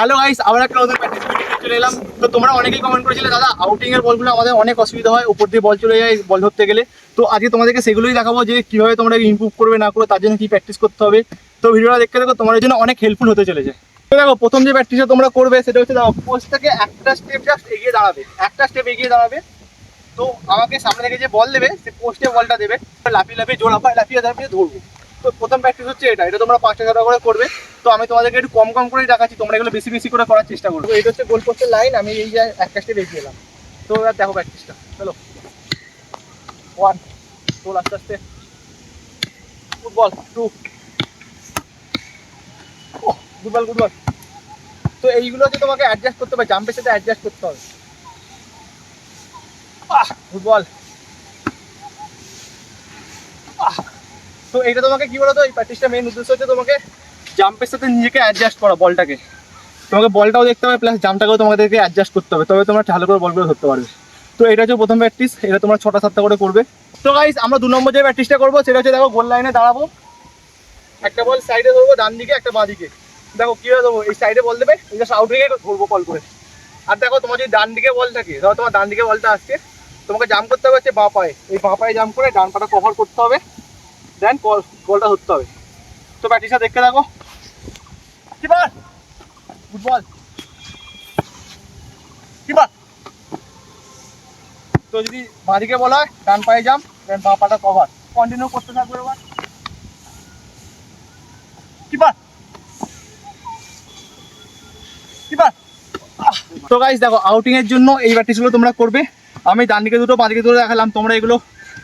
Hello guys, আবার একটা নতুন প্র্যাকটিস ভিডিও চলে এলাম। তো তোমরা অনেকেই কমেন্ট করেছিলে দাদা আউটিং এর বলগুলো আমাদের অনেক অসুবিধা হয়, উপর দিয়ে বল চলে যায় বল ধরতে গেলে। তো আজকে তোমাদেরকে সেগুলোই দেখাবো যে কিভাবে তোমরা ইমপ্রুভ করবে না করে তার জন্য কি প্র্যাকটিস করতে হবে। তো ভিডিওটা দেখতে দেখো, তোমাদের জন্য অনেক হেল্পফুল হতে চলেছে। তো দেখো, প্রথম যে প্র্যাকটিসটা তোমরা করবে সেটা হচ্ছে দেখো, পোস্ট থেকে একটা স্টেপ জাস্ট এগিয়ে দাঁড়াবে, একটা স্টেপ এগিয়ে দাঁড়াবে। তো আমাকে সামনে থেকে যে বল দেবে সে পোস্টে বলটা দেবে, লাফিয়ে লাফিয়ে জোড়া পায় লাফিয়ে লাফিয়ে ধরবো। তো প্রথম প্র্যাকটিস হচ্ছে এটা তোমরা 5টা 6টা করে করবে। তো আমি তোমাদেরকে একটু কম কম করেই দেখাচ্ছি, তোমরা এগুলো বেশি বেশি করে করার চেষ্টা করবো। এটা হচ্ছে গোল পোস্টের লাইন, আমি এই যে একটা স্টেপ এগিয়ে এলাম। তো এবার দেখো প্র্যাকটিসটা, চলো 1, তোল আস্তে আস্তে, ফুটবল 2, ফুটবল ফুটবল। তো এইগুলো হচ্ছে তোমাকে অ্যাডজাস্ট করতে হবে, জাম্পের সাথে অ্যাডজাস্ট করতে হবে। ফুটবল। তো এটা তোমাকে কি বলতো, এই প্র্যাকটিসটা মেইন উদ্দেশ্য হচ্ছে তোমাকে জাম্পের সাথে নিজেকে অ্যাডজাস্ট করা, বলটাকে তোমাকে বলটাও দেখতে হবে প্লাস জাম্পটাকেও তোমাদেরকে অ্যাডজাস্ট করতে হবে, তবে তোমরা ভালো করে বলগুলো ধরতে পারবে। তো এটা হচ্ছে প্রথম প্র্যাকটিস, এটা তোমরা 6টা 7টা করে করবে। তো গাইস, আমরা 2 নম্বর যে প্র্যাকটিসটা করবো সেটা হচ্ছে দেখো, গোল লাইনে দাঁড়াবো, একটা বল সাইডে ধরবো, ডান দিকে একটা বাঁ দিকে। দেখো কীভাবে দেবো, এই সাইডে বল দেবে, এই জাস্ট আউট দিকে ধরবো কল করে। আর দেখো তোমার যদি ডান দিকে বল থাকে, ধরো তোমার ডান দিকে বলটা আসছে, তোমাকে জাম্প করতে হবে হচ্ছে বাঁ পায়ে, এই বাঁ পায়ে জাম্প করে ডান পাটা কভার করতে হবে, দেন বলটা ধরতে হবে। তো প্র্যাকটিসটা দেখতে থাকো। Keeper, football, keeper. তো যদি বাঁদিকে বলা হয় ডান পায়ে জাম্প, দেন বাঁ পাটা কভার, কন্টিনিউ করতে থাকবে। এবার কিপার, কিপার। তো গাইস দেখো, আউটিং এর জন্য এই প্র্যাকটিসগুলো তোমরা করবে। আমি ডান দিকে দুটো বাঁ দিকে দুটো দেখালাম, তোমরা এগুলো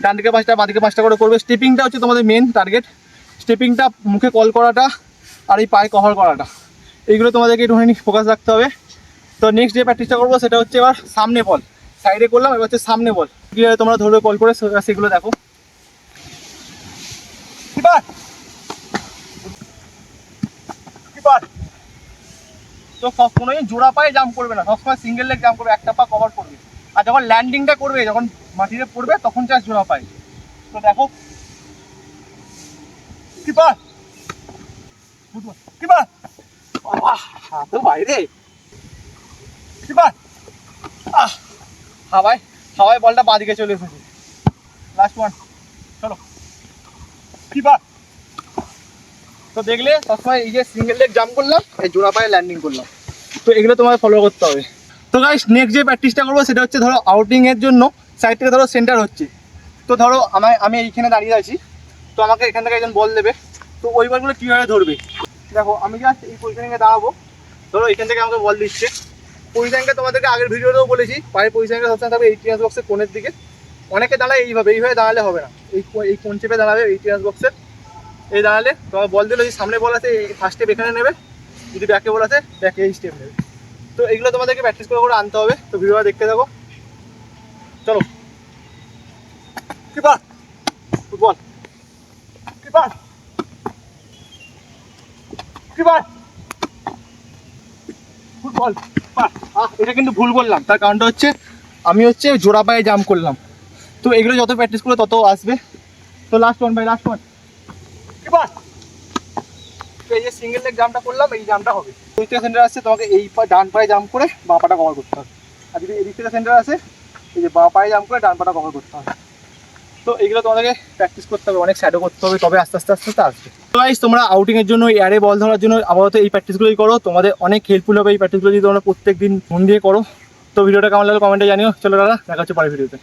ডান দিকে 5টা বাঁ দিকে 5টা করে করবে। স্টেপিংটা হচ্ছে তোমাদের মেন টার্গেট, স্টেপিংটা মুখে কল করাটা আর এই পায়ে কভার করাটা, এইগুলো তোমাদেরকে একটুখানি ফোকাস রাখতে হবে। তো নেক্সট যে প্র্যাকটিসটা করবো সেটা হচ্ছে এবার সামনে বল, সাইডে করলাম, এবার হচ্ছে সামনে বল কীভাবে তোমরা ধরবে কল করে সেগুলো দেখো। Keeper, keeper. তো সবসময় জোড়া পায়ে জাম্প করবে না, সবসময় সিঙ্গেল লেগ জাম্প করবে, একটা পা কভার করবে। আর যখন ল্যান্ডিংটা করবে, যখন মাটিতে পড়বে তখন চাষ জোড়া পায়। তো দেখো, কিপার, ফুটবল, কিপার, হাতেও বাইরে, কিপার। হাওয়ায় হাওয়ায় বলটা বাঁদিকে চলে এসেছে, লাস্ট ওয়ান, চলো কিপার। তো দেখলে সবসময় এই যে সিঙ্গেল লেগ জাম্প করলাম, এই জোড়া পায়ে ল্যান্ডিং করলাম। তো এগুলো তোমায় ফলো করতে হবে। তো গাইস, নেক্সট যে প্র্যাকটিসটা করবো সেটা হচ্ছে ধরো আউটিং এর জন্য সাইড থেকে ধরো সেন্টার হচ্ছে। তো ধরো আমি এইখানে দাঁড়িয়ে আছি, তো আমাকে এখান থেকে একজন বল দেবে। তো ওই বলগুলো কীভাবে ধরবে, দেখো আমি জাস্ট এই পজিশনে দাঁড়াবো, ধরো এখান থেকে আমাকে বল দিচ্ছে। পজিশনটা তোমাদেরকে আগের ভিডিওতেও বলেছি, পায়ের পজিশনটা সবসময় থাকবে এই টিয়াস বক্সের কোণের দিকে। অনেকে দাঁড়ায় এইভাবে দাঁড়ালে হবে না, এই কোণ চেপে দাঁড়াবে এই টিয়াস বক্সের। এই দাঁড়ালে তোমার বল দিলে, যদি সামনে বল আছে ফার্স্ট স্টেপ এখানে নেবে, যদি ব্যাকে বল আছে ব্যাকে এই স্টেপ নেবে। তো এগুলো তোমাদেরকে প্র্যাকটিস করে আনতে হবে। তো ভিডিওটা দেখতে থাকো, চলো। Keeper, football, keeper, keeper, football. এটা কিন্তু ভুল বললাম, তার কারণটা হচ্ছে আমি হচ্ছে জোড়া পায়ে জাম্প করলাম। তো এগুলো যত প্র্যাকটিস করলে তত আসবে। তো last one last one, keeper. তো এই যে সিঙ্গেল লেগ জাম্পটা করলাম, এই জাম্পটা হবে। দুই থেকে সেন্টার আসছে, তোমাকে এই ডান পায়ে জাম্প করে বাঁ পাটা কভার করতে হবে। আর যদি এদিক থেকে সেন্টার আসে, এই যে বাঁ পায়ে জাম্প করে ডান পাটা কভার করতে হবে। তো এইগুলো তোমাদেরকে প্র্যাকটিস করতে হবে, অনেক শ্যাডো করতে হবে, তবে আস্তে আস্তে আস্তে আস্তে আসবে। তো গাইস, তোমরা আউটিং এর জন্য এয়ারে বল ধরার জন্য আপাতত এই প্র্যাকটিসগুলোই করো, তোমাদের অনেক হেল্পফুল হবে এই প্র্যাকটিসগুলো যদি তোমরা প্রত্যেক দিন মন দিয়ে করো। তো ভিডিওটা কেমন লাগলো কমেন্টে জানিও। চলো দাদা, দেখা হচ্ছে পরের ভিডিওতে।